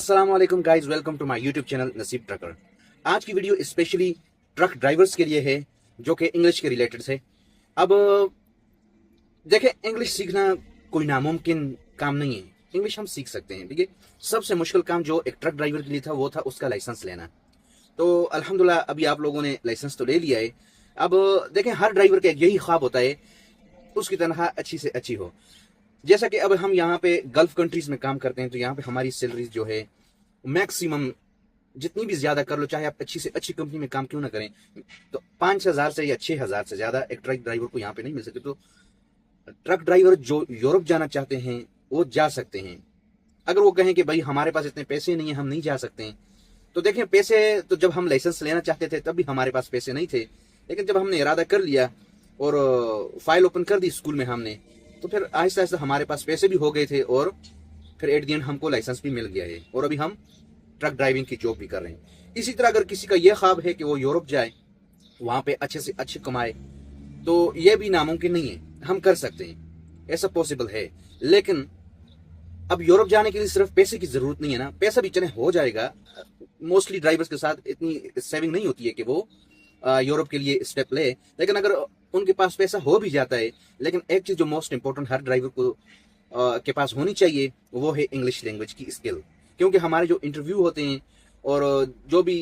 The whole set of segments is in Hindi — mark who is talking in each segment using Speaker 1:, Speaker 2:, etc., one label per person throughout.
Speaker 1: अस्सलाम वालेकुम guys, welcome to my YouTube channel Naseeb trucker. आज की वीडियो स्पेशली ट्रक ड्राइवर्स के लिए है जो कि इंग्लिश के रिलेटेड है। अब देखें, इंग्लिश सीखना कोई नामुमकिन काम नहीं है। इंग्लिश हम सीख सकते हैं, ठीक है। सबसे मुश्किल काम जो एक ट्रक ड्राइवर के लिए था वो था उसका लाइसेंस लेना। तो अल्हम्दुलिल्लाह अभी आप लोगों ने लाइसेंस तो ले लिया है। अब देखें, हर ड्राइवर का यही ख्वाब होता है उसकी तनख्वाह अच्छी से अच्छी हो। जैसा कि अब हम यहाँ पे गल्फ कंट्रीज में काम करते हैं तो यहाँ पे हमारी सैलरी जो है मैक्सिमम जितनी भी ज्यादा कर लो, चाहे आप अच्छी से अच्छी कंपनी में काम क्यों ना करें, तो 5,000 से या 6,000 से ज्यादा एक ट्रक ड्राइवर को यहाँ पे नहीं मिल सकते। तो ट्रक ड्राइवर जो यूरोप जाना चाहते हैं वो जा सकते हैं। अगर वो कहें कि भाई हमारे पास इतने पैसे नहीं है, हम नहीं जा सकते हैं, तो देखें, पैसे तो जब हम लाइसेंस लेना चाहते थे तब भी हमारे पास पैसे नहीं थे, लेकिन जब हमने इरादा कर लिया और फाइल ओपन कर दी स्कूल में हमने, तो फिर आहिस्ता आहिस्ता हमारे पास पैसे भी हो गए थे और फिर एट द एंड हमको लाइसेंस भी मिल गया है और अभी हम ट्रक ड्राइविंग की जॉब भी कर रहे हैं। इसी तरह अगर किसी का यह ख्वाब है कि वो यूरोप जाए, वहां पे अच्छे से अच्छे कमाए, तो यह भी नामुमकिन नहीं है, हम कर सकते हैं, ऐसा पॉसिबल है। लेकिन अब यूरोप जाने के लिए सिर्फ पैसे की जरूरत नहीं है ना, पैसा भी चले हो जाएगा। मोस्टली ड्राइवर्स के साथ इतनी सेविंग नहीं होती है कि वो यूरोप के लिए स्टेप ले, लेकिन अगर उनके पास पैसा हो भी जाता है, लेकिन एक चीज जो मोस्ट इंपॉर्टेंट हर ड्राइवर को के पास होनी चाहिए वो है इंग्लिश लैंग्वेज की स्किल। क्योंकि हमारे जो इंटरव्यू होते हैं और जो भी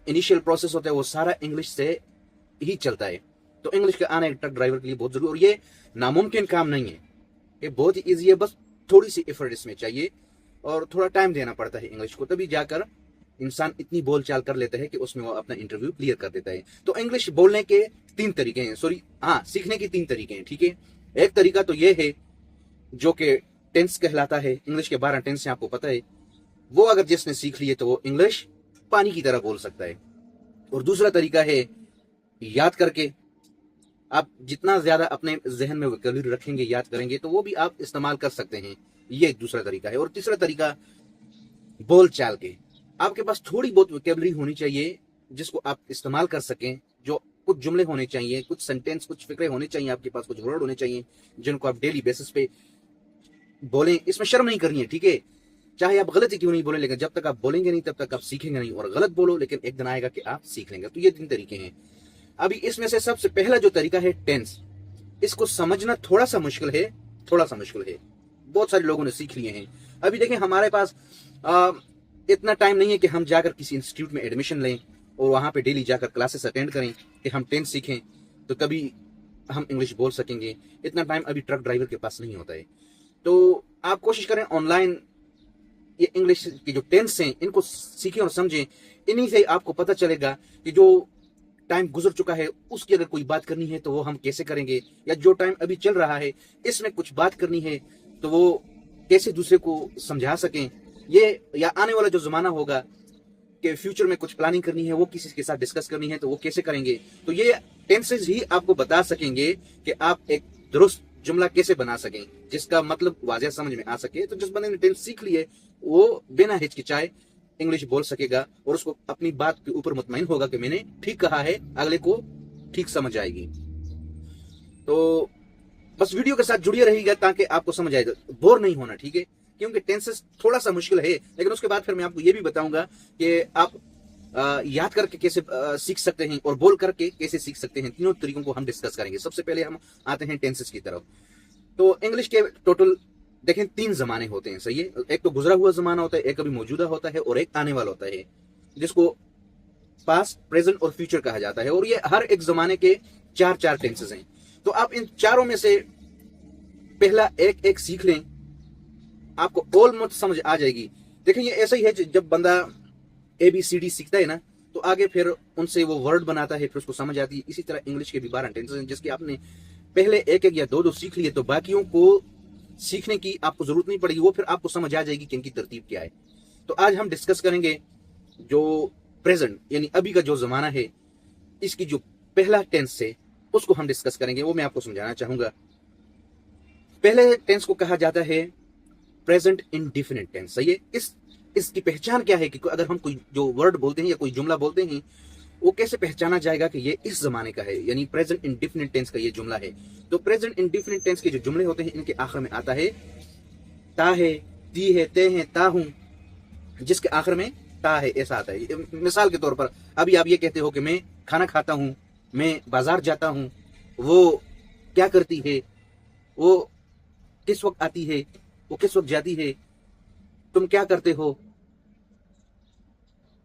Speaker 1: इनिशियल प्रोसेस होता है वो सारा इंग्लिश से ही चलता है। तो इंग्लिश का आना एक ट्रक ड्राइवर के लिए बहुत जरूरी, और ये नामुमकिन काम नहीं है, ये बहुत ही ईजी है। बस थोड़ी सी एफर्ट इसमें चाहिए और थोड़ा टाइम देना पड़ता है इंग्लिश को, तभी जाकर इंसान इतनी बोलचाल कर लेता है कि उसमें वो अपना इंटरव्यू क्लियर कर देता है। तो इंग्लिश बोलने के 3 तरीके हैं, सीखने के 3 तरीके हैं, ठीक है। एक तरीका तो ये है जो कि टेंस कहलाता है। इंग्लिश के 12 टेंस हैं, आपको पता है। वो अगर जिसने सीख लिए तो वो इंग्लिश पानी की तरह बोल सकता है। और दूसरा तरीका है याद करके। आप जितना ज्यादा अपने जहन में वोकैबुलरी रखेंगे, याद करेंगे, तो वो भी आप इस्तेमाल कर सकते हैं। ये एक दूसरा तरीका है। और तीसरा तरीका बोल चाल के। आपके पास थोड़ी बहुत वोकैबुलरी होनी चाहिए जिसको आप इस्तेमाल कर सकें। जो कुछ जुमले होने चाहिए, कुछ सेंटेंस, कुछ फिक्रे होने चाहिए आपके पास, कुछ वर्ड होने चाहिए जिनको आप डेली बेसिस पे बोलें। इसमें शर्म नहीं करनी है, ठीक है। चाहे आप गलत ही क्यों नहीं बोले, लेकिन जब तक आप बोलेंगे नहीं तब तक आप सीखेंगे नहीं। और गलत बोलो, लेकिन एक दिन आएगा कि आप सीख लेंगे। तो ये 3 तरीके हैं। अभी इसमें से सबसे पहला जो तरीका है टेंस, इसको समझना थोड़ा सा मुश्किल है, थोड़ा सा मुश्किल है। बहुत सारे लोगों ने सीख लिए हैं। अभी देखें, हमारे पास इतना टाइम नहीं है कि हम जाकर किसी इंस्टीट्यूट में एडमिशन लें और वहां पे डेली जाकर क्लासेस अटेंड करें कि हम टेंस सीखें तो तभी हम इंग्लिश बोल सकेंगे। इतना टाइम अभी ट्रक ड्राइवर के पास नहीं होता है। तो आप कोशिश करें ऑनलाइन ये इंग्लिश की जो टेंस हैं इनको सीखें और समझें। इन्हीं से आपको पता चलेगा कि जो टाइम गुजर चुका है उसकी अगर कोई बात करनी है तो वो हम कैसे करेंगे, या जो टाइम अभी चल रहा है इसमें कुछ बात करनी है तो वो कैसे दूसरे को समझा सकें। ये या आने वाला जो जमाना होगा कि फ्यूचर में कुछ प्लानिंग करनी है, वो किसी के साथ डिस्कस करनी है तो वो कैसे करेंगे। तो ये टेंसेस ही आपको बता सकेंगे कि आप एक दुरुस्त जुमला कैसे बना सकें जिसका मतलब वाज़ेह समझ में आ सके। तो जिस बंदे ने टेंस सीख लिए वो बिना हिचकिचाए इंग्लिश बोल सकेगा और उसको अपनी बात के ऊपर मुतमईन होगा कि मैंने ठीक कहा है, अगले को ठीक समझ आएगी। तो बस वीडियो के साथ जुड़िए रहिएगा ताकि आपको समझ आएगा, बोर नहीं होना, ठीक है। क्योंकि टेंसेस थोड़ा सा मुश्किल है, लेकिन उसके बाद फिर मैं आपको ये भी बताऊंगा कि आप याद करके कैसे सीख सकते हैं और बोल करके कैसे सीख सकते हैं। तीनों तरीकों को हम डिस्कस करेंगे। सबसे पहले हम आते हैं टेंसेस की तरफ। तो इंग्लिश के टोटल देखें 3 जमाने होते हैं, सही है। एक तो गुजरा हुआ जमाना होता है, एक अभी मौजूदा होता है और एक आने वाला होता है, जिसको पास्ट, प्रेजेंट और फ्यूचर कहा जाता है। और ये हर एक जमाने के 4 टेंसेस हैं। तो आप इन चारों में से पहला एक एक सीख लें, आपको ऑलमोस्ट समझ आ जाएगी। देखें, ये ऐसा ही है जब बंदा ABCD सीखता है ना, तो आगे फिर उनसे वो वर्ड बनाता है, फिर उसको समझ आती है। इसी तरह इंग्लिश के भी 12 टेंसेस हैं, जिसके आपने पहले एक एक या दो सीख लिए तो बाकियों को सीखने की आपको जरूरत नहीं पड़ेगी, वो फिर आपको समझ आ जाएगी कि इनकी तरतीब क्या है। तो आज हम डिस्कस करेंगे जो प्रेजेंट यानी अभी का जो जमाना है, इसकी जो पहला टेंस है उसको हम डिस्कस करेंगे, वो मैं आपको समझाना चाहूंगा। पहले टेंस को कहा जाता है प्रेजेंट इंडेफिनिट टेंस, सही है। इसकी पहचान क्या है कि अगर हम कोई जो वर्ड बोलते हैं या कोई जुमला बोलते हैं, वो कैसे पहचाना जाएगा कि ये इस जमाने का है, यानी प्रेजेंट इंडेफिनिट टेंस का ये जुमला है। तो प्रेजेंट इंडेफिनिट टेंस के जो जुमले होते हैं इनके आखिर में आता है ता है, ती है, ते हैं, ता हूं, जिसके आखिर में ता है, ऐसा आता है। मिसाल के तौर पर अभी आप ये कहते हो कि मैं खाना खाता हूँ, मैं बाजार जाता हूँ, वो क्या करती है, वो किस वक्त आती है, वो किस वक्त जाती है, तुम क्या करते हो,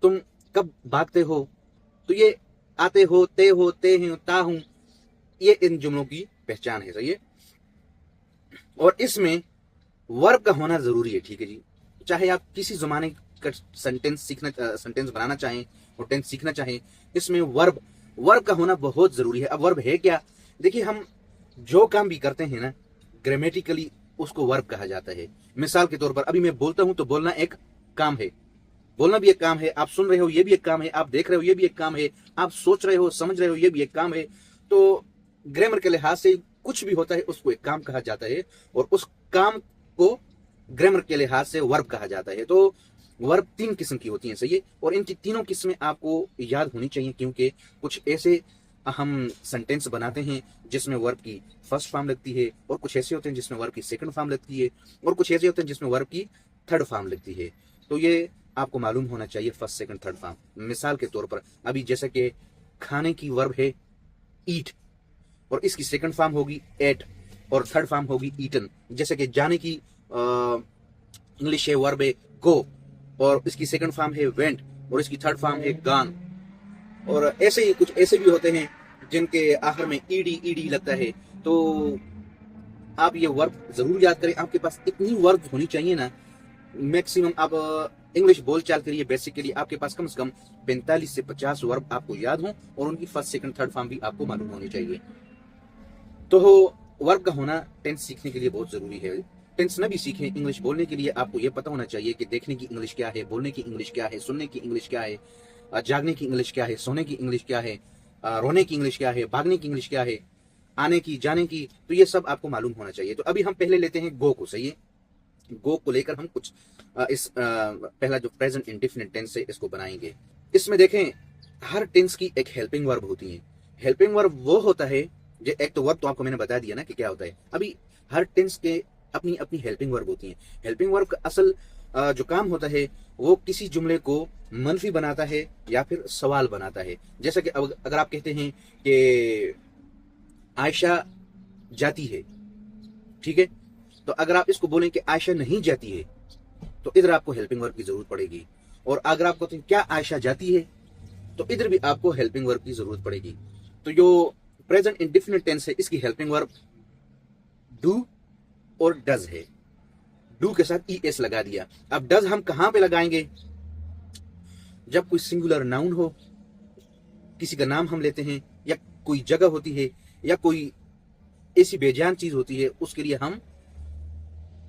Speaker 1: तुम कब भागते हो। तो ये आते हो, ते हैं, ता हूं, ये इन जुमलों की पहचान है, सही है। और इसमें वर्ब का होना जरूरी है, ठीक है जी। चाहे आप किसी जमाने का सेंटेंस बनाना चाहें और टेंस सीखना चाहें, इसमें वर्ब का होना बहुत जरूरी है। अब वर्ब है क्या? देखिए, हम जो काम भी करते हैं ना, ग्रामेटिकली उसको वर्ब कहा जाता है। मिसाल के तौर पर अभी मैं बोलता हूं तो बोलना एक काम है, बोलना भी एक काम है, आप सुन रहे हो ये भी एक काम है, आप देख रहे हो ये भी एक काम है, आप सोच रहे हो, समझ रहे हो, ये भी एक काम है। तो ग्रामर के लिहाज से कुछ भी होता है उसको एक काम कहा जाता है, और उस काम को ग्रामर के लिहाज से वर्ब कहा जाता है। तो वर्ब 3 किस्म की होती हैं, सही है। और इनकी तीनों किस्में आपको याद होनी चाहिए, क्योंकि कुछ ऐसे हम सेंटेंस बनाते हैं जिसमें वर्ब की फर्स्ट फॉर्म लगती है, और कुछ ऐसे होते हैं जिसमें वर्ब की सेकंड फॉर्म लगती है, और कुछ ऐसे होते हैं जिसमें वर्ब की थर्ड फॉर्म लगती है। तो ये आपको मालूम होना चाहिए, फर्स्ट सेकंड थर्ड फॉर्म। मिसाल के तौर पर अभी जैसे कि खाने की वर्ब है ईट, और इसकी सेकंड फॉर्म होगी एट, और थर्ड फॉर्म होगी ईटन। जैसे कि जाने की इंग्लिश है वर्ब है गो, और इसकी सेकंड फॉर्म है वेंट, और इसकी थर्ड फॉर्म है गॉन। और ऐसे ही कुछ ऐसे भी होते हैं जिनके आखिर में ईडी लगता है। तो आप ये वर्ब जरूर याद करें, आपके पास इतनी वर्ब होनी चाहिए ना, मैक्सिमम आप इंग्लिश बोलचाल के लिए बेसिकली आपके पास कम से कम 45 से 50 वर्ब आपको याद हों, और उनकी फर्स्ट सेकंड थर्ड फॉर्म भी आपको मालूम होनी चाहिए। तो वर्ब का होना टेंस सीखने के लिए बहुत जरूरी है। टेंस न भी सीखें, इंग्लिश बोलने के लिए आपको यह पता होना चाहिए कि देखने की इंग्लिश क्या है, बोलने की इंग्लिश क्या है, सुनने की इंग्लिश क्या है, जागने की इंग्लिश क्या है, सोने की इंग्लिश क्या है, रोने की इंग्लिश क्या है, भागने की इंग्लिश क्या है, आने की, जाने की। तो ये सब आपको मालूम होना चाहिए। तो अभी हम पहले लेते हैं गो को, सही है। गो को लेकर हम कुछ पहला जो प्रेजेंट इंडेफिनिट टेंस है इसको बनाएंगे। इसमें देखें, हर टेंस की एक हेल्पिंग वर्ब होती है। हेल्पिंग वर्ब वो होता है जो, एक तो वर्ब तो आपको मैंने बता दिया ना कि क्या होता है। अभी हर टेंस के अपनी अपनी हेल्पिंग वर्ब होती है। हेल्पिंग वर्ब का असल जो काम होता है वो किसी जुमले को मनफी बनाता है या फिर सवाल बनाता है। जैसा कि अगर आप कहते हैं कि आयशा जाती है, ठीक है, तो अगर आप इसको बोलें कि आयशा नहीं जाती है, तो इधर आपको हेल्पिंग वर्ब की जरूरत पड़ेगी। और अगर आप कहते हैं क्या आयशा जाती है, तो इधर भी आपको हेल्पिंग वर्ब की जरूरत पड़ेगी। तो जो प्रेजेंट इंडेफिनिट टेंस है इसकी हेल्पिंग वर्ब डू और डज है। डू के साथ ES लगा दिया। अब डज हम कहां पे लगाएंगे? जब कोई सिंगुलर नाउन हो, किसी का नाम हम लेते हैं, या कोई जगह होती है, या कोई ऐसी बेजान चीज होती है, उसके लिए हम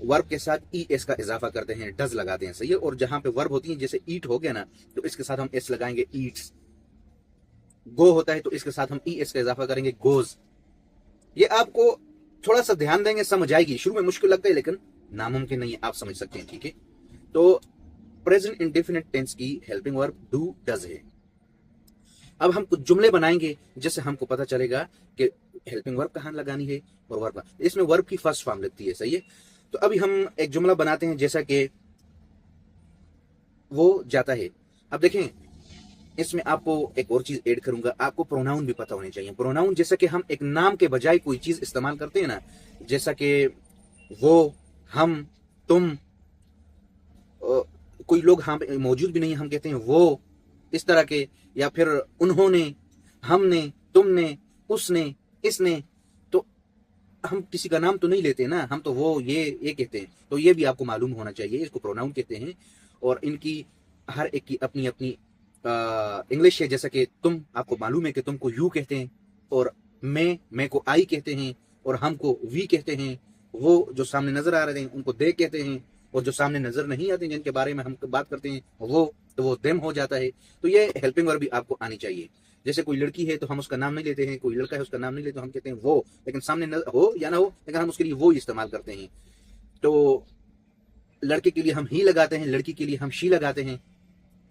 Speaker 1: वर्ब के साथ ES का इजाफा करते हैं, डज लगाते हैं, सही है। और जहां पे वर्ब होती है, जैसे ईट हो गया ना, तो इसके साथ हम S लगाएंगे, ईट्स। गो होता है तो इसके साथ हम ES का इजाफा करेंगे, गोज। ये आपको थोड़ा सा ध्यान देंगे समझ आएगी। शुरू में मुश्किल लगता है लेकिन नामुमकिन नहीं है, आप समझ सकते हैं, ठीक है। तो प्रेजेंट इंडेफिनिट टेंस की हेल्पिंग वर्ब डू डज है। अब हम कुछ जुमले बनाएंगे जिससे हमको पता चलेगा कि हेल्पिंग वर्ब कहां लगानी है और वर्ब। इसमें वर्ब की फर्स्ट फॉर्म लगती है, सही है। तो अभी हम एक जुमला बनाते हैं, जैसा कि वो जाता है। अब देखें, इसमें आपको एक और चीज ऐड करूंगा, आपको प्रोनाउन भी पता होने चाहिए। प्रोनाउन जैसा कि हम एक नाम के बजाय कोई चीज इस्तेमाल करते हैं ना, जैसा कि वो, हम, तुम, कोई लोग हम मौजूद भी नहीं, हम कहते हैं वो, इस तरह के, या फिर उन्होंने, हमने, तुमने, उसने, इसने। तो हम किसी का नाम तो नहीं लेते ना, हम तो वो, ये कहते हैं। तो ये भी आपको मालूम होना चाहिए, इसको प्रोनाउन कहते हैं। और इनकी हर एक की अपनी अपनी इंग्लिश है। जैसा कि तुम, आपको मालूम है कि तुमको यू कहते हैं, और मैं को आई कहते हैं, और हमको वी कहते हैं। वो जो सामने नजर आ रहे हैं उनको दे कहते हैं, और जो सामने नजर नहीं आते जिनके बारे में हम बात करते हैं वो, तो वो देम हो जाता है। तो ये हेल्पिंग वर्ब भी आपको आनी चाहिए। जैसे कोई लड़की है तो हम उसका नाम नहीं लेते हैं, कोई लड़का है उसका नाम नहीं लेते, हम कहते हैं वो, लेकिन सामने हो या ना हो, लेकिन हम उसके लिए वो इस्तेमाल करते हैं। तो लड़के के लिए हम ही लगाते हैं, लड़की के लिए हम शी लगाते हैं।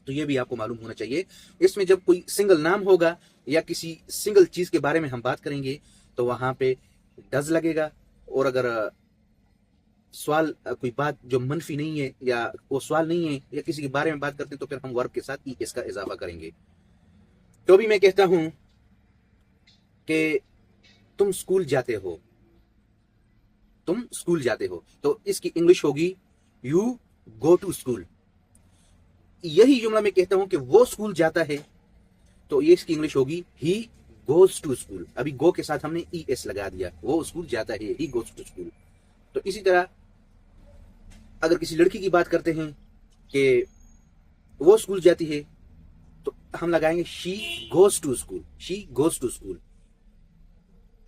Speaker 1: तो ये भी आपको मालूम होना चाहिए। इसमें जब कोई सिंगल नाम होगा या किसी सिंगल चीज के बारे में हम बात करेंगे तो वहां पे डज लगेगा। और अगर सवाल कोई बात जो मनफी नहीं है या वो सवाल नहीं है या किसी के बारे में बात करते हैं तो फिर हम वर्ब के साथ ईएस का इजाफा करेंगे। तो भी मैं कहता हूं कि तुम स्कूल जाते हो, तुम स्कूल जाते हो, तो इसकी इंग्लिश होगी यू गो टू स्कूल। यही जुमला मैं कहता हूं कि वो स्कूल जाता है, तो ये इसकी इंग्लिश होगी ही गोज टू स्कूल। अभी गो के साथ हमने ईएस लगा दिया, वो स्कूल जाता है, ही गोज टू स्कूल। तो इसी तरह अगर किसी लड़की की बात करते हैं कि वो स्कूल जाती है, तो हम लगाएंगे she goes to school, she goes to school.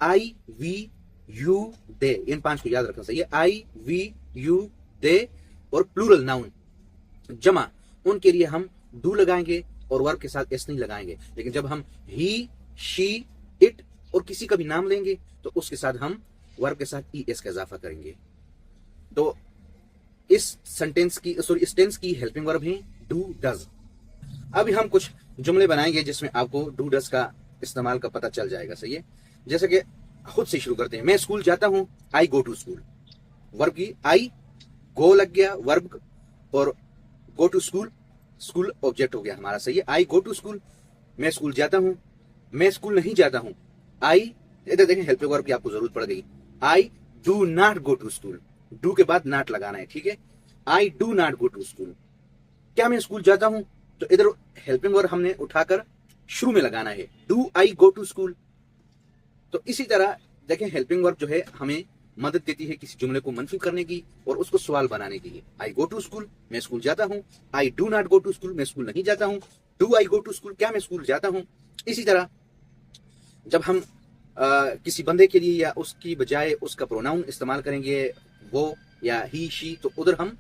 Speaker 1: I we you they, इन 5 को याद रखना चाहिए। आई वी यू दे और प्लूरल नाउन जमा, उनके लिए हम डू लगाएंगे और वर्ब के साथ एस नहीं लगाएंगे। लेकिन जब हम ही, शी, इट और किसी का भी नाम लेंगे तो उसके साथ हम वर्ब के साथ ईएस का इजाफा करेंगे। तो इस सेंटेंस की इस टेंस की हेल्पिंग वर्ब है डू डज। अभी हम कुछ जुमले बनाएंगे जिसमें आपको डू डज का इस्तेमाल का पता चल जाएगा। सही है, जैसे कि खुद से शुरू करते हैं। मैं स्कूल जाता हूं, I go to school. Verb की आई, गो लग गया वर्ब और go to school, school object हो गया हमारा। सही है, आई गो टू स्कूल। मैं स्कूल जाता हूं, मैं स्कूल नहीं जाता हूं। आई, इधर देखें हेल्पिंग वर्ब की आपको जरूरत पड़ गई। I do not go to school, do के बाद नॉट लगाना है, ठीक है। I do not go to school. क्या मैं स्कूल जाता हूं, तो इधर हेल्पिंग वर्ब हमने उठाकर शुरू में लगाना है, do I go to school. तो इसी तरह देखें हेल्पिंग वर्ब जो है हमें मदद देती है किसी जुमले को मनफी करने की और उसको सवाल बनाने के लिए। आई गो टू स्कूल, मैं स्कूल जाता हूं। I do not go to school, मैं स्कूल नहीं जाता हूं। Do I go to school, क्या मैं स्कूल जाता हूं। इसी तरह जब हम किसी बंदे के लिए या उसकी बजाय उसका प्रोनाउन इस्तेमाल करेंगे, वो या ही शी, तो उधर हम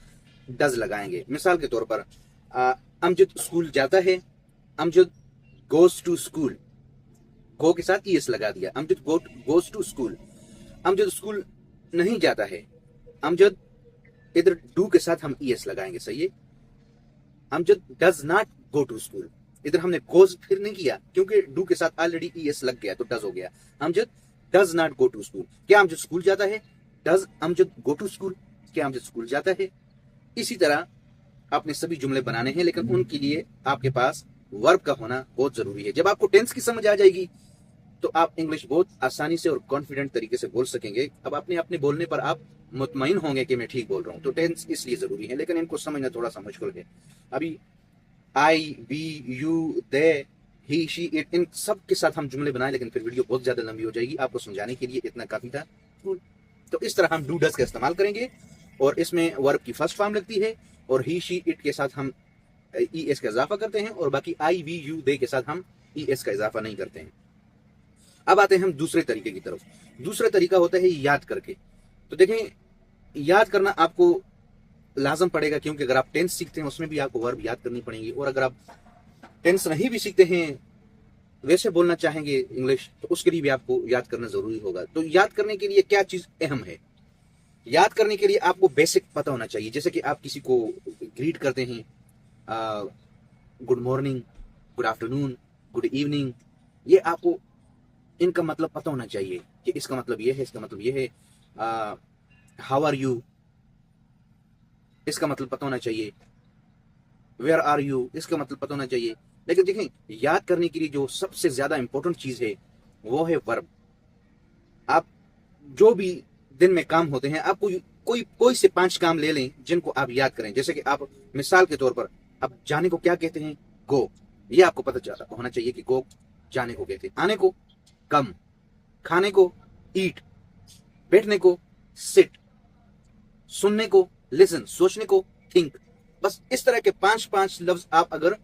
Speaker 1: डज लगाएंगे। मिसाल के तौर पर अमजद स्कूल जाता है, Amjad goes to school, go के साथ ईएस लगा दिया, Amjad goes to school. Amjad school नहीं जाता है, अमजद, इधर डू के साथ हम ईएस लगाएंगे। सही है, Amjad does not go to school, इधर हमने गोज फिर नहीं किया क्योंकि डू के साथ ऑलरेडी ईएस लग गया तो डज हो गया। Amjad does not go to school, क्या अमजद स्कूल जाता है। Does Amjad go to school, क्या अमजद स्कूल जाता है। इसी तरह आपने सभी जुमले बनाने हैं, लेकिन उनके लिए आपके पास वर्ब का होना बहुत जरूरी है। जब आपको टेंस की समझ आ जाएगी तो आप इंग्लिश बहुत आसानी से और कॉन्फिडेंट तरीके से बोल सकेंगे। अब अपने बोलने पर आप मुतमईन होंगे कि मैं ठीक बोल रहा हूं। तो टेंस इसलिए जरूरी है, लेकिन इनको समझना थोड़ा सा मुश्किल है। अभी I, we, you, they, he, she, it, इन सब के साथ हम जुमले बनाए, लेकिन फिर वीडियो बहुत ज्यादा लंबी हो जाएगी। आपको समझाने के लिए इतना काफी था। तो इस तरह हम डू डज का इस्तेमाल करेंगे और इसमें वर्ब की फर्स्ट फॉर्म लगती है और ही, शी, इट के साथ हम ईएस का इजाफा करते हैं और बाकी आई, वी, यू, दे के साथ हम ईएस का इजाफा नहीं करते हैं। अब आते हैं हम दूसरे तरीके की तरफ। दूसरा तरीका होता है याद करके। तो देखें, याद करना आपको लाजम पड़ेगा क्योंकि अगर आप टेंस सीखते हैं उसमें भी आपको वर्ब याद करनी पड़ेगी, और अगर आप टेंस नहीं भी सीखते हैं, वैसे बोलना चाहेंगे इंग्लिश, तो उसके लिए भी आपको याद करना जरूरी होगा। तो याद करने के लिए क्या चीज अहम है, याद करने के लिए आपको बेसिक पता होना चाहिए। जैसे कि आप किसी को ग्रीट करते हैं, good morning, good afternoon, good evening, ये आपको इनका मतलब पता होना चाहिए कि इसका मतलब ये है, इसका मतलब ये है। हाउ आर यू, इसका मतलब पता होना चाहिए। वेयर आर यू, इसका मतलब पता होना चाहिए। लेकिन देखें, याद करने के लिए जो सबसे ज्यादा इंपॉर्टेंट चीज है वो है वर्ब। आप जो भी दिन में काम होते हैं, आपको कोई से 5 काम ले लें जिनको आप याद करें। जैसे कि आप मिसाल के तौर पर, आप जाने को क्या कहते हैं, गो, ये आपको पता होना चाहिए कि गो जाने को कहते हैं। आने को कम, खाने को ईट, बैठने को सिट, सुनने को लिसन, सोचने को थिंक। बस इस तरह के 5 लफ्ज आप अगर,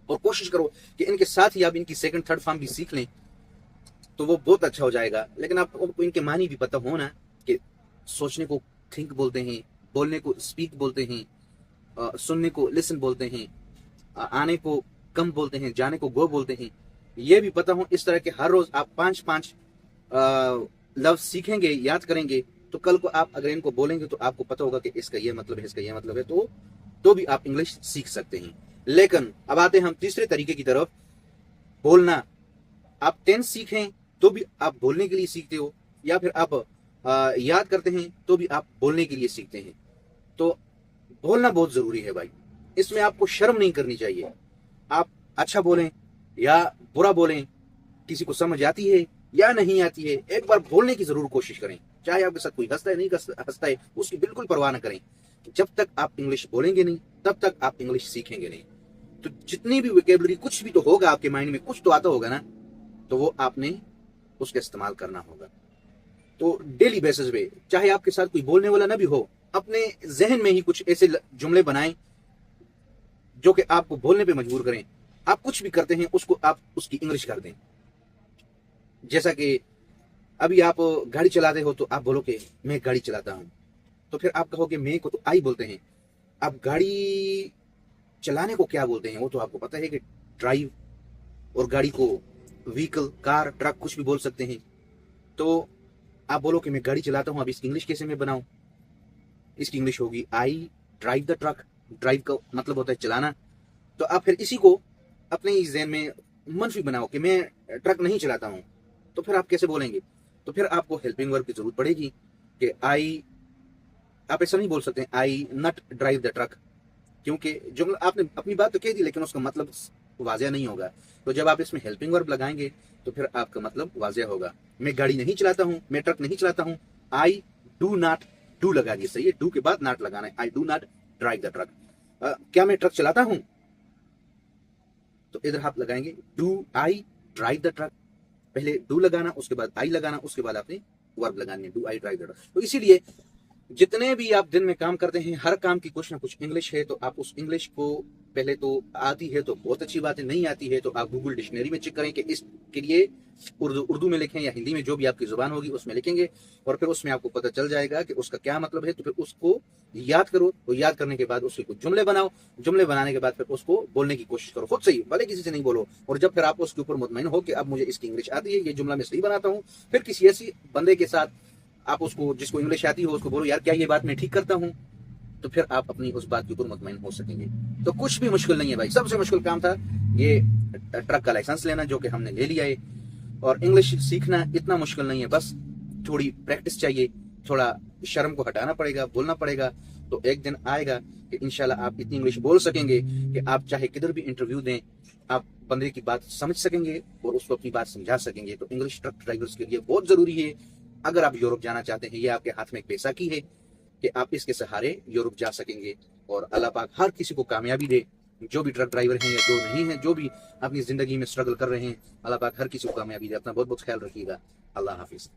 Speaker 1: और कोशिश करो कि इनके साथ ही आप इनकी सेकंड थर्ड फॉर्म भी सीख लें तो वो बहुत अच्छा हो जाएगा। लेकिन आपको इनके मानी भी पता होना कि सोचने को थिंक बोलते हैं, बोलने को स्पीक बोलते हैं, सुनने को लिसन बोलते हैं, आने को कम बोलते हैं, जाने को गो बोलते हैं। ये भी पता हो। इस तरह के हर रोज आप 5 लफ्ज सीखेंगे, याद करेंगे, तो कल को आप अगर इनको बोलेंगे तो आपको पता होगा कि इसका ये मतलब है, इसका ये मतलब है, तो भी आप इंग्लिश सीख सकते हैं। लेकिन अब आते हैं हम तीसरे तरीके की तरफ, बोलना। आप टेंस सीखें तो भी आप बोलने के लिए सीखते हो, या फिर आप याद करते हैं तो भी आप बोलने के लिए सीखते हैं। तो बोलना बहुत जरूरी है भाई, इसमें आपको शर्म नहीं करनी चाहिए। आप अच्छा बोलें या बुरा बोलें, किसी को समझ आती है या नहीं आती है, एक बार बोलने की जरूर कोशिश करें। चाहे आपके साथ कोई हंसता है नहीं हंसता है, उसकी बिल्कुल परवाह न करें। जब तक आप इंग्लिश बोलेंगे नहीं तब तक आप इंग्लिश सीखेंगे नहीं। तो जितनी भी वोकेबलरी, कुछ भी तो होगा आपके माइंड में, कुछ तो आता होगा ना, तो वो आपने उसका इस्तेमाल करना होगा। तो डेली बेसिस पे, चाहे आपके साथ कोई बोलने वाला ना भी हो, अपने जहन में ही कुछ ऐसे जुमले बनाएं जो कि आपको बोलने पे मजबूर करें। आप कुछ भी करते हैं उसको आप उसकी इंग्लिश कर दें। जैसा कि अभी आप गाड़ी चलाते हो तो आप बोलो कि मैं गाड़ी चलाता हूं, तो फिर आप कहोगे मैं को तो आई बोलते हैं। आप गाड़ी चलाने को क्या बोलते हैं वो तो आपको पता है कि ड्राइव, और गाड़ी को व्हीकल, कार, ट्रक कुछ भी बोल सकते हैं। तो आप बोलो कि मैं गाड़ी चलाता हूं, अब इसकी इंग्लिश कैसे मैं बनाऊं? इसकी इंग्लिश होगी I drive the truck. Drive का मतलब होता है चलाना। तो आप फिर इसी को अपने इस ज़हन में मनफी बनाओ कि मैं ट्रक नहीं चलाता हूं, तो फिर आप कैसे बोलेंगे? तो फिर आपको हेल्पिंग वर्ब की जरूरत पड़ेगी कि आई, आप ऐसा नहीं बोल सकते आई नॉट ड्राइव द ट्रक, क्योंकि जुमला आपने अपनी बात तो कह दी लेकिन उसका मतलब वाजिया नहीं होगा। तो जब आप इसमें हेल्पिंग वर्ब लगाएंगे तो फिर आपका मतलब वाजिया होगा। मैं गाड़ी नहीं चलाता हूं, मैं ट्रक नहीं चलाता हूं। आई डू नॉट, डू लगा दिए, सही है, डू के बाद नॉट लगाना है। I do not drive the truck. क्या मैं ट्रक चलाता हूं? तो इधर आप लगाएंगे do I drive the truck. पहले डू लगाना, उसके बाद आई लगाना, उसके बाद आपने वर्ब लगानी है, do I drive the truck. तो इसीलिए जितने भी आप दिन में काम करते हैं, हर काम की कुछ ना कुछ इंग्लिश है। तो आप उस इंग्लिश को पहले तो आती है तो बहुत अच्छी बात है, नहीं आती है तो आप गूगल डिक्शनरी में चेक करें कि इसके लिए उर्दू में लिखें या हिंदी में, जो भी आपकी जुबान होगी उसमें लिखेंगे, और फिर उसमें आपको पता चल जाएगा कि उसका क्या मतलब है। तो फिर उसको याद करो, और याद करने के बाद उसके कुछ जुमले बनाओ। जुमले बनाने के बाद फिर उसको बोलने की कोशिश करो खुद से ही, भले किसी से नहीं बोलो। और जब फिर आप उसके ऊपर मुतमईन हो कि अब मुझे इसकी इंग्लिश आती है, ये जुमला मैं सही बनाता हूँ, फिर किसी ऐसी बंदे के साथ आप उसको, जिसको इंग्लिश आती हो, उसको बोलो यार क्या ये बात मैं ठीक करता हूँ, तो फिर आप अपनी उस बात के ऊपर मुतमईन हो सकेंगे। तो कुछ भी मुश्किल नहीं है भाई। सबसे मुश्किल काम था ये ट्रक का लाइसेंस लेना, जो कि हमने ले लिया है। और इंग्लिश सीखना इतना मुश्किल नहीं है, बस थोड़ी प्रैक्टिस चाहिए, थोड़ा शर्म को हटाना पड़ेगा, बोलना पड़ेगा। तो एक दिन आएगा कि इंशाल्लाह आप इतनी इंग्लिश बोल सकेंगे कि आप चाहे किधर भी इंटरव्यू दें, आप बंदे की बात समझ सकेंगे और उसको अपनी बात समझा सकेंगे। तो इंग्लिश ट्रक ड्राइवर्स के लिए बहुत जरूरी है। अगर आप यूरोप जाना चाहते हैं, ये आपके हाथ में एक पैसा की है कि आप इसके सहारे यूरोप जा सकेंगे। और अल्लाह पाक हर किसी को कामयाबी दे, जो भी ट्रक ड्राइवर हैं या जो नहीं है, जो भी अपनी जिंदगी में स्ट्रगल कर रहे हैं, अल्लाह पाक हर किसी को कामयाबी दे। अपना बहुत बहुत ख्याल रखिएगा। अल्लाह हाफिज।